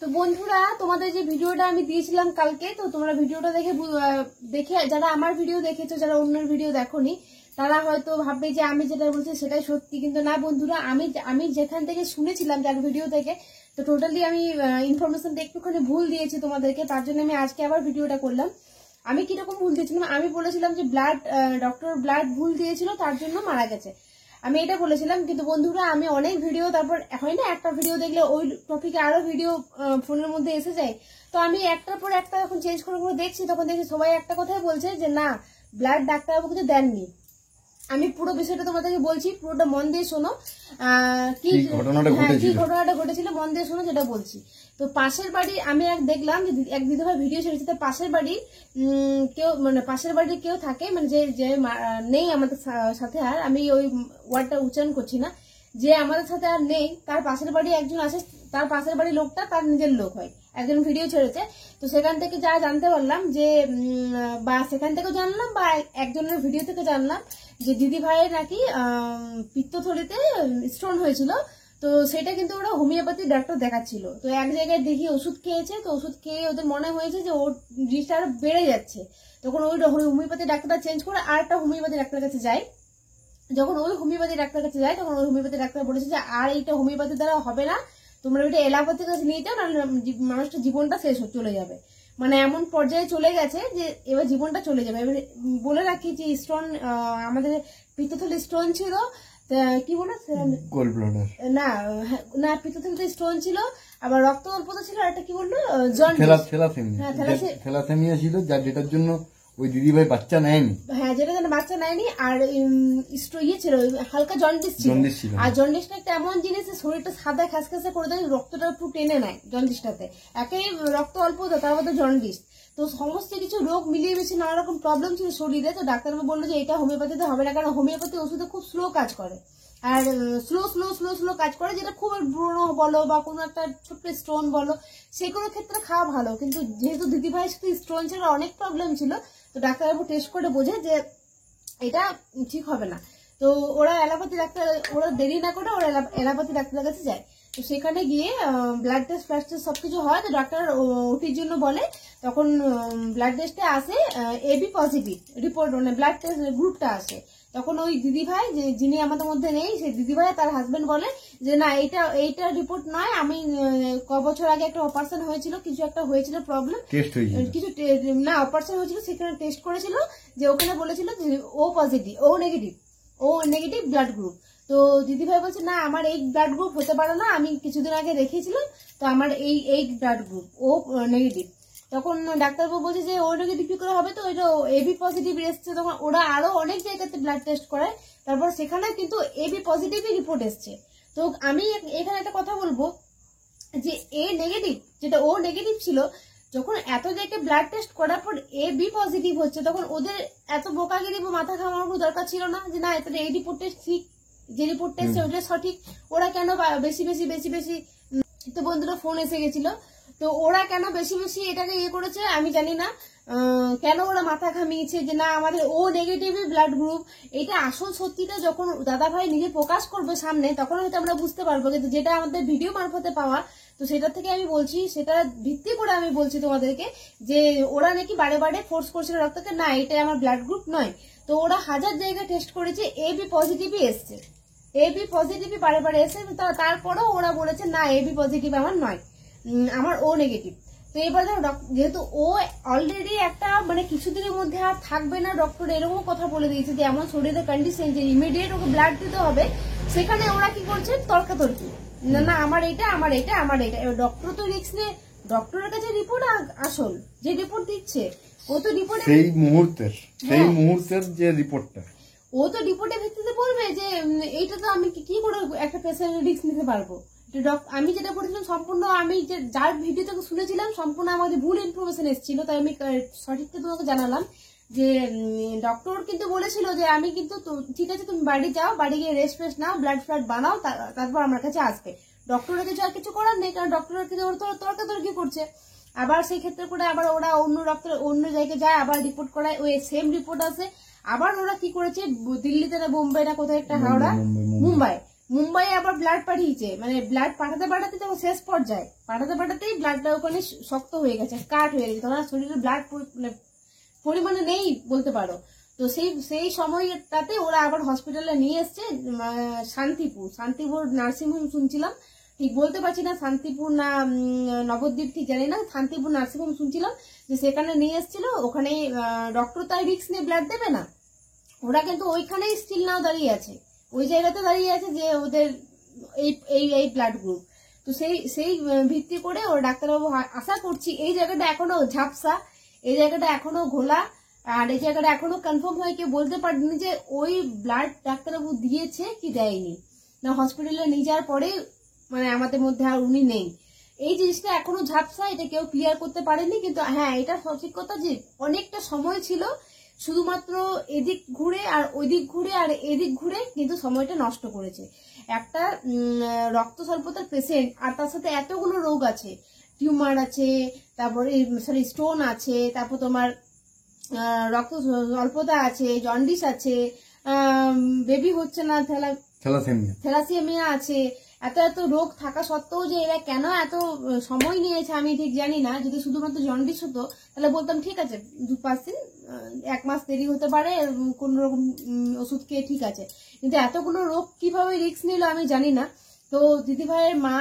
তো বন্ধুরা তোমাদের যে ভিডিওটা আমি দিয়েছিলাম কালকে, তো তোমরা ভিডিওটা দেখে যারা আমার ভিডিও দেখেছো, যারা অন্যের ভিডিও দেখোনি তারা হয়তো ভাববে যে আমি যেটা বলছি সেটাই সত্যি, কিন্তু না বন্ধুরা, আমি যেখান থেকে শুনেছিলাম যার ভিডিও থেকে, তো টোটালি আমি ইনফরমেশনটা একটুখানি ভুল দিয়েছি তোমাদেরকে, তার জন্য আমি আজকে আবার ভিডিওটা করলাম। আমি কিরকম ভুল দিয়েছিলাম, আমি বলেছিলাম যে ডক্টর ব্লাড ভুল দিয়েছিল তার জন্য মারা গেছে, আমি এটা বলেছিলাম। কিন্তু বন্ধুরা আমি অনেক ভিডিও, তারপর হয় না একটা ভিডিও দেখলে ওই টপিকে আরো ভিডিও ফোনের মধ্যে এসে যায়, তো আমি একটার পর একটা যখন চেঞ্জ করে করে দেখছি, তখন দেখছি সবাই একটা কথাই বলছে যে না, ব্লাড ডাক্তারবাবু কিছু দেননি। আমি পুরো বিষয়টা তোমাদেরকে বলছি, পুরোটা মন দিয়ে শোনো। কি ঘটনাটা ঘটেছিল মন দিয়ে শোনো যেটা বলছি। তো পাশের বাড়ি আমি দেখলাম যে এক দিদিভাই ভিডিও ছেড়েছে, তো পাশের বাড়ি পাশের বাড়ির কেউ থাকে, মানে যে নেই আমাদের সাথে, আর আমি ওই ওয়ার্ডটা উচ্চারণ করছি না, যে আমাদের সাথে আর নেই, তার পাশের বাড়ি একজন আছে, তার পাশের বাড়ির লোকটা তার নিজের লোক হয়, একজন ভিডিও ছেড়েছে। তো সেখান থেকে যা জানতে পারলাম যে, বা সেখান থেকেও জানলাম বা একজনের ভিডিও থেকে জানলাম যে দিদি ভাইয়ের নাকি পিত্তথলিতে স্টোন হয়েছিল। তো সেটা কিন্তু ওরা হোমিওপ্যাথি ডাক্তার দেখাচ্ছিল, তো এক জায়গায় দেখি ওষুধ খেয়েছে, তো ওষুধ খেয়ে ওদের মনে হয়েছে যে ওর জিনিসটা আরো বেড়ে যাচ্ছে, তখন ওই হোমিওপ্যাথি ডাক্তারটা চেঞ্জ করে আর একটা হোমিওপ্যাথি ডাক্তারের কাছে যায়। যখন ওই হোমিওপ্যাথি ডাক্তারের কাছে যায়, তখন ওই হোমিওপ্যাথি ডাক্তার বলেছে যে আর এইটা হোমিওপ্যাথি দ্বারা হবে না, তোমরা ওইটা এলোপ্যাথির কাছে নিয়ে যাও, নাহলে মানুষটার জীবনটা শেষ চলে যাবে। মানে এমন পর্যায়ে চলে গেছে যে এবার জীবনটা চলে যাবে। এবার বলে রাখি যে স্টোন, আমাদের পিত্তথলি স্টোন ছিল, কি বলে গোল্ড ব্লাডার, না পিত্তথলিতে স্টোন ছিল, আবার রক্ত অল্পতা ছিল, আর একটা কি বললো থ্যালাসেমিয়া ছিল, যেটার জন্য ওই দিদিভাই বাচ্চা নেয়নি। হ্যাঁ, যেটা যেন বাচ্চা নেয়নি, আর ইয়ে ছিল, হালকা জন্ডিস ছিল। আর জন্ডিসটা একটা এমন জিনিস, শরীরটা সাদা খাসখাসে করে দেয়, রক্তটা একটু টেনে নেয় জন্ডিসটাতে, একেই রক্ত অল্প, তার মধ্যে জন্ডিস, তো সমস্ত কিছু রোগ মিলিয়ে মিশিয়ে নানা রকম প্রবলেম ছিল শরীরে। তো ডাক্তারবাবু বললো যে এটা হোমিওপ্যাথিতে হবে না, কারণ হোমিওপ্যাথি ওষুধে খুব স্লো কাজ করে, আর স্লো কাজ করে, যেটা খুব ব্রণ বলো বা কোনো একটা ছোট্ট স্টোন বলো, সেগুলো ক্ষেত্রে খাওয়া ভালো। কিন্তু যেহেতু দিদিভাইয়ের সাথে স্টোন ছিল, অনেক প্রবলেম ছিল, তো ডাক্তারবাবু টেস্ট করে বোঝে যে এটা ঠিক হবে না। তো ওরা এলোপ্যাথি ডাক্তার, ওরা দেরি না করে ওরা এলোপ্যাথি ডাক্তারের কাছে যায়। তো সেখানে গিয়ে ব্লাড টেস্ট ফ্লাড টেস্ট সবকিছু হয়, তো ডাক্তার ওটির জন্য বলে, তখন ব্লাড টেস্টে আসে এবি পজিটিভ রিপোর্ট, মানে ব্লাড টেস্ট গ্রুপটা আসে। তখন ওই দিদিভাই যিনি আমাদের মধ্যে নেই, সেই দিদিভাই তার হাজবেন্ড বলে যে না, এইটা রিপোর্ট নয়, আমি ক বছর আগে একটা অপারেশন হয়েছিল, কিছু একটা হয়েছিল প্রবলেম, কিছু না অপারেশন হয়েছিল, সেখানে টেস্ট করেছিল, যে ওখানে বলেছিল যে ও পজিটিভ, ও নেগেটিভ ব্লাড গ্রুপ। তো দিদিভাই বলছে না, আমার এই ব্লাড গ্রুপ হতে পারে না, আমি কিছুদিন আগে রেখেছিলাম, তো আমার এই ব্লাড গ্রুপ ও নেগেটিভ। তখন ডাক্তারবাবু বলছে যে ও নেগেটিভ কি করে হবে, তো ওইটা এবি পজিটিভ এসছে। তখন ওরা আরো অনেক জায়গাতে ব্লাড টেস্ট করায়, তারপর সেখানে কিন্তু এবি পজিটিভই রিপোর্ট এসছে। তো আমি এখানে একটা কথা বলবো যে এ নেগেটিভ, যেটা ও নেগেটিভ ছিল, যখন এত জায়গায় ব্লাড টেস্ট করার পর এ বি পজিটিভ হচ্ছে, তখন ওদের এত বোকাগিরি বা মাথা খাওয়ানোর দরকার ছিল না, যে না এটা এই রিপোর্টটা ঠিক, যে রিপোর্টটা এসছে ওটা সঠিক, ওরা কেন বেশি তো বন্ধুরা ফোন এসে গেছিল, তো ওরা কেন বেশি এটাকে ইয়ে করেছে আমি জানি না, কেন ওরা মাথা ঘামিয়েছে যে না আমাদের ও নেগেটিভ ব্লাড গ্রুপ। এটা আসল সত্যিটা যখন দাদা ভাই নিজে প্রকাশ করবে সামনে, তখন হয়তো আমরা বুঝতে পারবো, কিন্তু যেটা আমাদের ভিডিও মারফতে পাওয়া, তো সেটা থেকে আমি বলছি, সেটা ভিত্তি করে আমি বলছি তোমাদেরকে, যে ওরা নাকি বারে বারে ফোর্স করছিল রক্তকে, না এটা আমার ব্লাড গ্রুপ নয়। তো ওরা হাজার জায়গায় টেস্ট করেছে, এবি পজিটিভই এসছে, এবি পজিটিভই বারে বারে এসে, তারপরেও ওরা বলেছে না এবি পজিটিভ আমার নয়, আমার ও নেগেটিভ। তো এবার যেহেতু ও অলরেডি একটা মানে কিছুদিনের মধ্যে আর থাকবে না, ডক্টর এরকম কথা বলে দিয়েছে যে এমন শরীরের কন্ডিশন যে ইমিডিয়েট ওকে ব্লাড দিতে হবে, সেখানে ওরা কি করছে তর্কাতর্কি, না আমার এটা এবার ডক্টর তো রিস্ক নিয়ে, ডক্টরের কাছে রিপোর্ট আসল, যে রিপোর্ট দিচ্ছে ও তো রিপোর্ট সেই মুহূর্তের যে রিপোর্টটা, ও তো রিপোর্টের ভিত্তিতে বলবে যে এইটা তো আমি কি করে একটা পেশেন্টের রিস্ক নিতে পারবো। আমি যেটা করেছিলাম সম্পূর্ণ, আমি যে যার ভিডিও থেকে শুনেছিলাম সম্পূর্ণ আমাদের ভুল ইনফরমেশন এসেছিল, তাই আমি সঠিকটা তোমাকে জানালাম যে ডক্টর কিন্তু বলেছিল যে আমি কিন্তু ঠিক আছে তুমি বাড়ি যাও, বাড়ি গিয়ে রেস্ট ফেস্ট নাও, ব্লাড ফ্লাড বানাও, তারপর আমার কাছে আসবে। ডক্টরের কিছু আর কিছু করার নেই, কারণ ডক্টরের কিন্তু ওর তর্কাতর্কি করছে। আবার সেই ক্ষেত্রে করে আবার ওরা অন্য জায়গায় যায়, আবার রিপোর্ট করায়, ওই সেম রিপোর্ট আসে। আবার ওরা কি করেছে, দিল্লিতে না বোম্বাই না কোথায় একটা, হাওড়া মুম্বাই আবার ব্লাড পাঠিয়েছে, মানে ব্লাড পাঠাতে পাঠাতে যখন শেষ পর্যায়ে পাঠাতেই ব্লাডটা ওখানে শক্ত হয়ে গেছে, কাট হয়ে গেছে, তোমার শরীরে ব্লাড পরিমাণে নেই বলতে পারো। তো সেই সময়টাতে ওরা আবার হসপিটালে নিয়ে এসছে, শান্তিপুর নার্সিংহোম শুনছিলাম, ঠিক বলতে পারছি না শান্তিপুর না নবদ্বীপ ঠিক জানি না, শান্তিপুর নার্সিংহোম শুনছিলাম যে সেখানে নিয়ে এসেছিল। ওখানে ডক্টর তাই রিস্ক নিয়ে ব্লাড দেবে না, ওরা কিন্তু ওইখানেই স্টিল নাও দাঁড়িয়ে আছে, ওই জায়গাতে দাঁড়িয়ে আছে যে ওদের এই ব্লাড গ্রুপ। তো সেই ভিত্তি করে ওর ডাক্তারবাবু আশা করছি এই জায়গাটা এখনো ঝাপসা, এই জায়গাটা এখনো ঘোলা, আর এই জায়গাটা এখনো কনফার্ম হয়ে কেউ বলতে পারেনি যে ওই ব্লাড ডাক্তারবাবু দিয়েছে কি দেয়নি, না হসপিটালে নিয়ে যাওয়ার পরে মানে আমাদের মধ্যে আর উনি নেই। এই জিনিসটা এখনো ঝাপসা, এটা কেউ ক্লিয়ার করতে পারেনি। কিন্তু হ্যাঁ, এটা সঠিক কথা যে অনেকটা সময় ছিল শুধুমাত্র এদিক ঘুরে আর ওইদিক ঘুরে আর এদিক ঘুরে কিন্তু সময়টা নষ্ট করেছে। একটা রক্ত স্বল্পতার পেশেন্ট, আর তার সাথে এতগুলো রোগ আছে, টিউমার আছে, তারপরে স্টোন আছে, তারপর তোমার রক্ত স্বল্পতা আছে, জন্ডিস আছে, বেবি হচ্ছে না, থ্যালাসেমিয়া আছে, এত রোগ থাকা সত্ত্বেও যে এরা কেন এত সময় নিয়েছে আমি ঠিক জানি না। যদি শুধুমাত্র জন্ডিস হতো তাহলে বলতাম ঠিক আছে 2-5 দিন, 1 মাস দেরি হতে পারে, কোন রকম ওষুধ খেয়ে ঠিক আছে, কিন্তু এতগুলো রোগ কিভাবে রিস্ক নিল আমি জানি না। তো দিদিভাইয়ের মা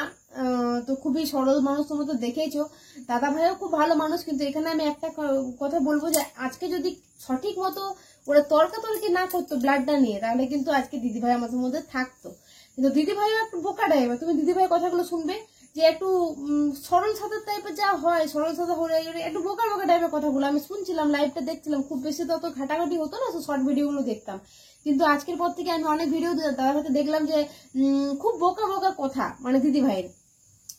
তো খুবই সরল মানুষ, তোমরা তো দেখেইছো, দাদা ভাইও খুব ভালো মানুষ। কিন্তু এখানে আমি একটা কথা বলবো যে আজকে যদি সঠিক মতো ওরা তর্কাতর্কি না করতো ব্লাডটা নিয়ে, তাহলে কিন্তু আজকে দিদিভাই আমাদের মধ্যে থাকতো। কিন্তু দিদিভাইও একটু বোকা টাইপের, তুমি দিদিভাইয়ের কথাগুলো শুনবে যে একটু সরল সাদা টাইপের যা হয়, সরল সাদা হলে একটু বোকা টাইপের কথাগুলো আমি শুনছিলাম, লাইভটা দেখছিলাম, খুব বেশি তো অত ঘাটাঘাটি হতো না, শর্ট ভিডিওগুলো দেখতাম। কিন্তু আজকের পর থেকে আমি অনেক ভিডিও দাদা ভাইকে দেখলাম যে খুব বোকা কথা, মানে দিদি ভাইয়ের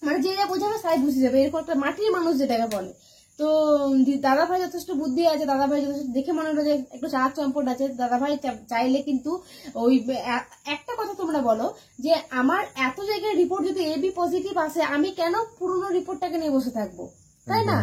মানে যে যা বোঝাবে তাই বুঝে যাবে, এরকম একটা মাটির মানুষ যেটাকে বলে। তো দাদা ভাই যথেষ্ট বুদ্ধি আছে, দাদা ভাই যথেষ্ট দেখে মনে হলো যে একটু চার চম্পট আছে। দাদা ভাই চাইলে কিন্তু ওই একটা কথা তোমরা বলো যে আমার এত জায়গায় রিপোর্ট যদি এবি পজিটিভ আসে, আমি কেন পুরনো রিপোর্টটাকে নিয়ে বসে থাকবো, তাই না?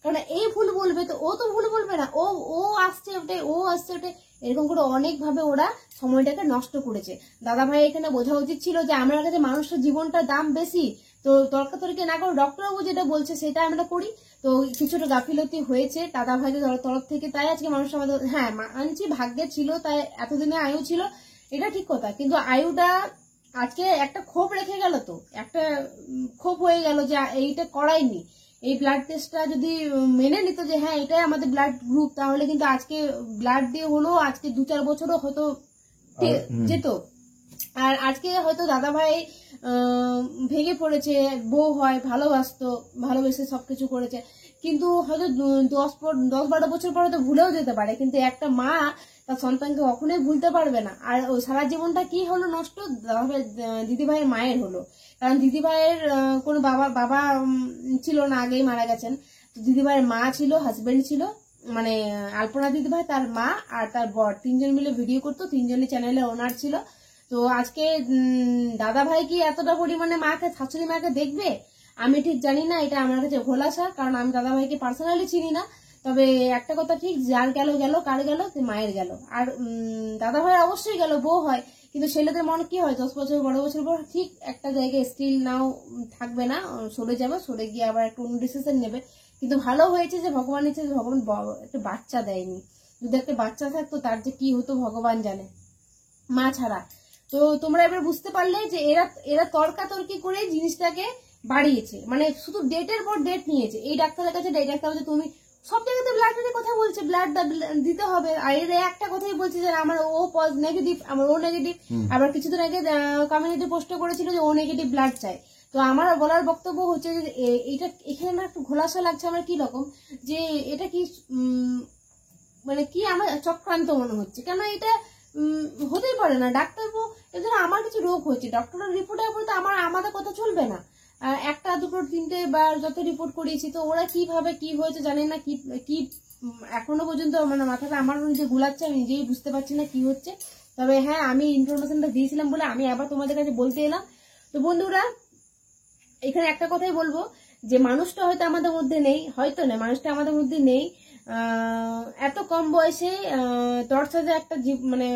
কারণ এই ভুল বলবে তো ও তো ভুল বলবে না, ও আসছে ওটাই, ও আসছে ওটাই, এরকম করে অনেক ভাবে ওরা সময়টাকে নষ্ট করেছে। দাদা ভাই এখানে বোঝা উচিত ছিল যে আমার কাছে মানুষের জীবনটার দাম বেশি, তো তর্কাতর্কি না করে ডক্টরবাবু যেটা বলছে সেটা আমরা করি। তো কিছুটা গাফিলতি হয়েছে দাদা ভাইদের তরফ থেকে, তাই আজকে মানুষ আমাদের, হ্যাঁ মানছি ভাগ্যে ছিল, তাই এতদিনে আয়ু ছিল, এটা ঠিক কথা। কিন্তু আয়ুটা আজকে একটা ক্ষোভ রেখে গেল, তো একটা ক্ষোভ হয়ে গেল যে এইটা করায়নি। এই ব্লাড টেস্টটা যদি মেনে নিত যে হ্যাঁ এটাই আমাদের ব্লাড গ্রুপ, তাহলে কিন্তু আজকে ব্লাড দিয়ে হলো আজকে 2-4 বছরও হয়তো যেত। আর আজকে হয়তো দাদা ভাই ভেঙে পড়েছে, বউ হয় ভালোবেসে সবকিছু করেছে, কিন্তু হয়তো 10-12 বছর পরে তো ভুলেও যেতে পারে, কিন্তু একটা মা তার সন্তানকে কখনোই ভুলতে পারবে না। আর ওই সারা জীবনটা কি হলো নষ্ট, দিদিভাইয়ের মায়ের হলো। কারণ দিদিভাইয়ের কোনো বাবা ছিল না, আগেই মারা গেছেন। তো দিদিভাইয়ের মা ছিল, হাজবেন্ড ছিল, মানে আলপনা দিদিভাই, তার মা আর তার বর, 3জন মিলে ভিডিও করতো, 3জনই চ্যানেলের ওনার ছিল। তো আজকে দাদা ভাই কি এতটা পরিমাণে মাকে, শাশুড়ি মাকে দেখবে আমি ঠিক জানি না, এটা আমার কাছে ঘোলাসা, কারণ আমি দাদা ভাইকে পার্সোনালি চিনি না। তবে একটা কথা ঠিক, যার গেল কার গেল, মায়ের গেল। আর দাদা ভাই অবশ্যই গেল, বউ হয়, কিন্তু ছেলেদের মনে কি হয় 10 বছর 12 বছর পর ঠিক একটা জায়গায় স্টিল নাও থাকবে না, সরে যাবে, সরে গিয়ে আবার একটা অন্য ডিসিশন নেবে। কিন্তু ভালো হয়েছে যে ভগবান ইচ্ছে, ভগবান একটা বাচ্চা দেয়নি, যদি একটা বাচ্চা থাকতো তার যে কি হতো ভগবান জানে, মা ছাড়া। তো তোমরা এবার বুঝতে পারলে যে এরা তর্কাতর্কি করে জিনিসটাকে বাড়িয়েছে, মানে শুধু ডেটের পর ডেট নিয়েছে। এই ডাক্তারের কাছে ডাক্তার বলছে তুমি সব জায়গাতে ব্লাডের কথা বলছে, ব্লাড দিতে হবে, আর এর একটা কথাই বলছে যে আমার ও নেগেটিভ, আমার ও নেগেটিভ। আবার কিছুদিন আগে কমিউনিটি পোস্ট করেছিল যে ও নেগেটিভ ব্লাড চাই। তো আমার বলার বক্তব্য হচ্ছে যে এইটা এখানে না একটু ঘোলাসা লাগছে আমার, কি রকম যে এটা কি মানে কি আমার চক্রান্ত মনে হচ্ছে, কেন এটা হতেই পারে না। ডাক্তারবাবু এদের আমার কিছু রোগ হচ্ছে, ডক্টরের রিপোর্টের উপর তো আমাদের কথা চলবে না। 1টা 2টো 3টে বার যত রিপোর্ট করিয়েছি, তো ওরা কিভাবে কি হয়েছে জানি না, কি এখনো পর্যন্ত মানে মাথাটা আমার নিজে গুলাচ্ছে, আমি নিজেই বুঝতে পারছি না কি হচ্ছে। তবে হ্যাঁ, আমি ইনফরমেশনটা দিয়েছিলাম বলে আমি আবার তোমাদের কাছে বলতে এলাম। তো বন্ধুরা, এখানে একটা কথাই বলবো যে মানুষটা হয়তো আমাদের মধ্যে নেই, হয়তো না, মানুষটা আমাদের মধ্যে নেই। এত কম বয়সে তরতাজা একটা মানে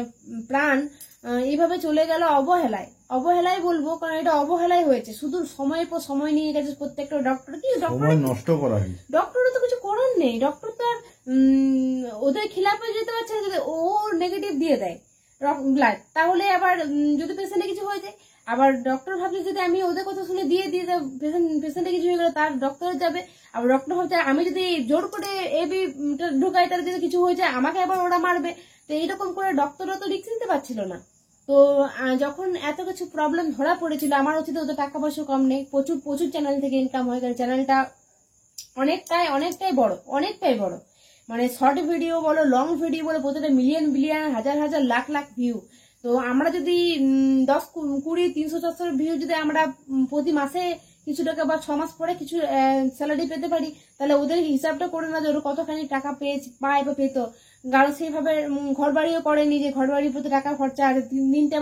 প্রাণ এইভাবে চলে গেল অবহেলায় বলবো, কারণ এটা অবহেলাই হয়েছে, শুধু সময়ের পর সময় নিয়ে গেছে প্রত্যেকটা ডক্টর। কি সময় নষ্ট করা হয়, ডক্টরের তো কিছু করার নেই, ডক্টর তো আর ওদের খিলাফে যেতে পারছে না, যদি ও নেগেটিভ দিয়ে দেয় ব্লাড, তাহলে আবার যদি পেশেন্টে কিছু হয়ে যায়, আবার ডক্টর ভাবছে যদি আমি ওদের কথা শুনে দিয়ে পেশেন্টে কিছু হয়ে গেল, তার ডক্টর যাবে, আবার ডক্টর ভাবছে আমি যদি জোর করে এবি ঢুকাই তার যদি কিছু হয়ে যায় আমাকে আবার ওরা মারবে। তো এইরকম করে ডক্টররা তো রিস্ক নিতে পারছিল না। তো যখন এত কিছু প্রবলেম ধরা পড়েছিল, আমার হচ্ছে ওদের টাকা পয়সা কম নেই, প্রচুর চ্যানেল থেকে ইনকাম হয়ে গেল, চ্যানেলটা অনেকটাই বড়, মানে শর্ট ভিডিও বলো, লং ভিডিও বলো, প্রতিটা মিলিয়ন বিলিয়ন হাজার লাখ ভিউ। তো আমরা যদি 10, 20, 300, 400 ভিউ যদি আমরা প্রতি মাসে কিছু টাকা বা 6 মাস পরে কিছু স্যালারি পেতে পারি, তাহলে ওদের হিসাবটা করে না যে ওরা কতখানি টাকা পায় বা পেতো। কারণ সেইভাবে ঘর বাড়িও করেনি যে ঘর বাড়ির প্রতি টাকা খরচা, আর তিনটে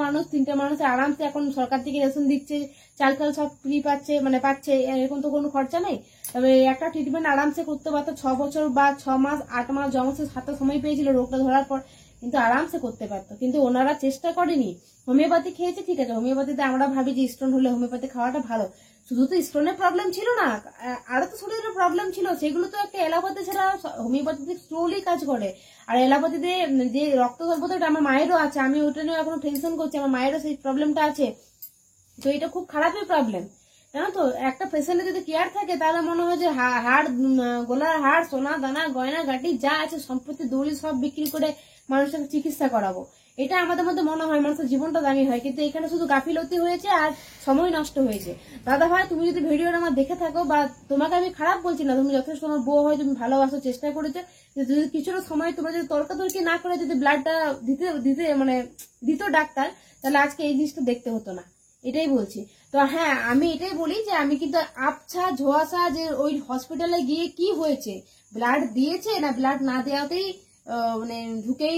মানুষ আরামসে এখন সরকার থেকে রেশন দিচ্ছে, চাল সব ফ্রি পাচ্ছে, এরকম তো কোনো খরচা নেই। তবে একটা ট্রিটমেন্ট আরামসে করতে পারতো, 6 বছর বা 6 মাস 8 মাস জমসে হাতে সময় পেয়েছিল রোগটা ধরার পর, কিন্তু আরামসে করতে পারতো, কিন্তু ওনারা চেষ্টা করেনি। হোমিওপ্যাথি খেয়েছে, ঠিক আছে, হোমিওপ্যাথিতে আমরা ভাবি যে স্টোন হলে হোমিওপ্যাথি খাওয়াটা ভালো, শুধু তো স্টোনের প্রবলেম ছিল না, আরো তো শরীরের প্রবলেম ছিল, সেগুলো তো একটা এলোপ্যাথি ছাড়া হোমিওপ্যাথিতে স্লোলি কাজ করে। আর এলোপ্যাথিতে যে রক্ত স্বল্পতাটা আমার মায়েরও আছে, আমি ওটা নিয়ে এখনো টেনশন করছি, আমার মায়েরও সেই প্রবলেমটা আছে। তো এটা খুব খারাপই প্রবলেম, জানো তো। একটা পেশেন্টের যদি কেয়ার থাকে তাহলে মনে হয় যে গলার হাড়, সোনা দানা গয়না গাটি যা আছে সম্পত্তি দৌড়ি সব বিক্রি করে মানুষের চিকিৎসা করাবো, এটা আমাদের মধ্যে মনে হয় মানুষের জীবনটা দামি হয়, কিন্তু এখানে শুধু গাফিলতি হয়েছে আর সময় নষ্ট হয়েছে। দাদা ভাই, তুমি যদি ভিডিওটা আমার দেখে থাকো, বা তোমাকে আমি খারাপ বলছি না, তুমি যথেষ্ট তোমার বউ হয়, তুমি ভালোবাসার চেষ্টা করেছো, যদি কিছুটা সময় তোমরা যদি তর্কাতর্কি না করে যদি ব্লাডটা দিত ডাক্তার, তাহলে আজকে এই জিনিসটা দেখতে হতো না, এটাই বলছি। তো হ্যাঁ, আমি এটাই বলি যে আমি কিন্তু আবছা ঝোয়াশা যে ওই হসপিটালে গিয়ে কি হয়েছে, ব্লাড দিয়েছে না ব্লাড না দেওয়াতেই ঢুকেই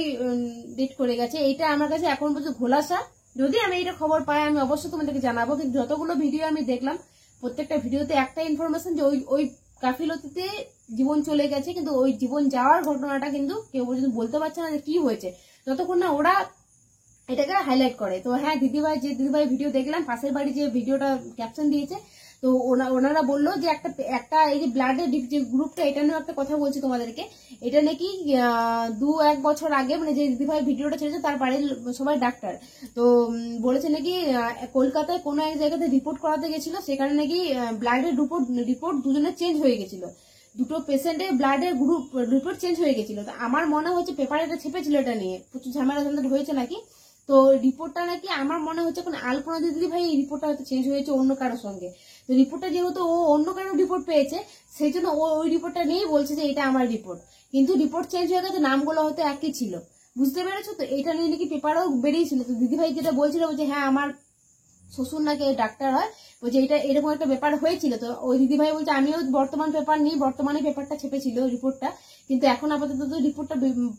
ডেট করে গেছে, এইটা আমার কাছে এখন পর্যন্ত ঘোলাসা। যদি আমি এটা খবর পাই আমি অবশ্যই তোমাদেরকে জানাবো, কিন্তু যতগুলো ভিডিও আমি দেখলাম প্রত্যেকটা ভিডিওতে একটা ইনফরমেশন যে ওই গাফিলতিতে জীবন চলে গেছে, কিন্তু ওই জীবন যাওয়ার ঘটনাটা কিন্তু কেউ পর্যন্ত বলতে পারছে না যে কি হয়েছে, যতক্ষণ না ওরা এটাকে হাইলাইট করে। তো হ্যাঁ, দিদিভাই ভিডিও দেখলাম, পাশের বাড়ি যে ভিডিওটা ক্যাপশন দিয়েছে, তো ওনারা বললো যে একটা এই যে ব্লাডের যে গ্রুপটা, এটা নিয়ে একটা কথা বলছি তোমাদেরকে। এটা নাকি 2-1 বছর আগে, যে দিদিভাই ভিডিওটা ছেড়েছে তার বাড়ির সবাই ডাক্তার, তো বলেছে নাকি কলকাতায় কোনো এক জায়গাতে রিপোর্ট করাতে গেছিল, সেখানে নাকি ব্লাডের রিপোর্ট দুজনের চেঞ্জ হয়ে গেছিল, দুটো পেশেন্টের ব্লাডের গ্রুপ রিপোর্ট চেঞ্জ হয়ে গেছিল। তো আমার মনে হচ্ছে পেপারে এটা ছেপেছিল, এটা নিয়ে প্রচুর ঝামেলা হয়েছে নাকি। তো রিপোর্টটা নাকি আমার মনে হচ্ছে কোন আলপনা দিদি ভাই এই রিপোর্টটা হয়তো চেঞ্জ হয়েছে অন্য কারোর সঙ্গে। তো রিপোর্টটা যেহেতু ও অন্য কারোর রিপোর্ট পেয়েছে, সেই জন্য ও ওই রিপোর্টটা নিয়েই বলছে যে এটা আমার রিপোর্ট, কিন্তু রিপোর্ট চেঞ্জ হয়ে গেছে, নামগুলো হয়তো একই ছিল, বুঝতে পেরেছো? তো এটা নিয়ে নাকি পেপারও বেরিয়েছিল। তো দিদিভাই যেটা বলছিল যে হ্যাঁ আমার শ্বশুর নাকি ডাক্তার হয়, বলছে এটা এরকম একটা ব্যাপার হয়েছিল। তো ওই দিদিভাই বলছে আমিও বর্তমান পেপার নিই, বর্তমানে পেপারটা ছেপেছিল রিপোর্টটা, কিন্তু এখন আপাতত তো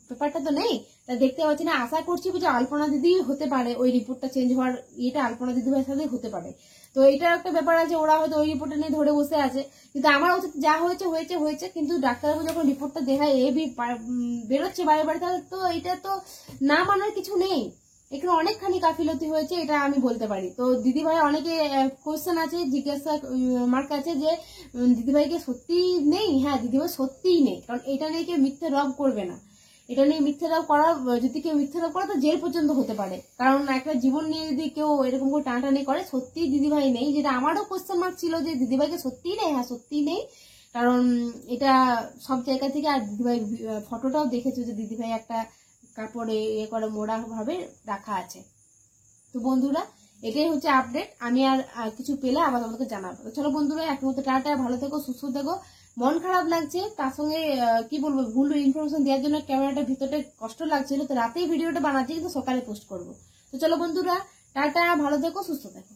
পেপারটা তো নেই, তা দেখতে পাচ্ছি না। আশা করছি যে আলপনা দিদি হতে পারে, ওই রিপোর্টটা চেঞ্জ হওয়ার এটা আলপনা দিদিভাইয়ের সাথে হতে পারে। তো এটা একটা ব্যাপার আছে, ওরা হয়তো ওই রিপোর্টটা নিয়ে ধরে বসে আছে, কিন্তু আমার উচিত যা হয়েছে, কিন্তু ডাক্তারবাবু যখন রিপোর্টটা দেখায় বেরোচ্ছে বারে তাহলে তো এটা তো না মানার কিছু নেই, এখানে অনেকখানি গাফিলতি হয়েছে, এটা আমি বলতে পারি। তো দিদিভাই অনেকে কোয়েশ্চেন আছে, জিজ্ঞাসা মার্ক আছে যে দিদিভাইকে সত্যি নেই। হ্যাঁ, দিদিভাই সত্যিই নেই, কারণ এটা নিয়ে কেউ মিথ্যে রব করবে না, এটা নিয়ে মিথ্যে রব করা, যদি কেউ মিথ্যে রব করে তো জেল পর্যন্ত হতে পারে, কারণ একটা জীবন নিয়ে যদি কেউ এরকম করে টানাটানি করে, সত্যি দিদিভাই নেই। যেটা আমারও কোয়েশ্চেন মার্ক ছিল যে দিদিভাইকে সত্যিই নেই, হ্যাঁ সত্যিই নেই, কারণ এটা সব জায়গা থেকে। আর দিদিভাই ফটোটাও দেখেছো যে দিদিভাই একটা কাপড়ে করে মোড়া ভাবে রাখা আছে। তো বন্ধুরা, এটাই হচ্ছে আপডেট, আমি আর কিছু পেলে আবার তোমাদেরকে জানাবো। চলো বন্ধুরা, এখন মতো টাটা, ভালো থেকো, সুস্থ থেকো। মন খারাপ লাগছে, তার সঙ্গে কি বলবো, ভুল ইনফরমেশন দেওয়ার জন্য ক্যামেরাটা ভিতরে কষ্ট লাগছিল, তো রাতেই ভিডিওটা বানাচ্ছি, কিন্তু সকালে পোস্ট করবো। তো চলো বন্ধুরা, টাটা, ভালো থেকো, সুস্থ থেকো।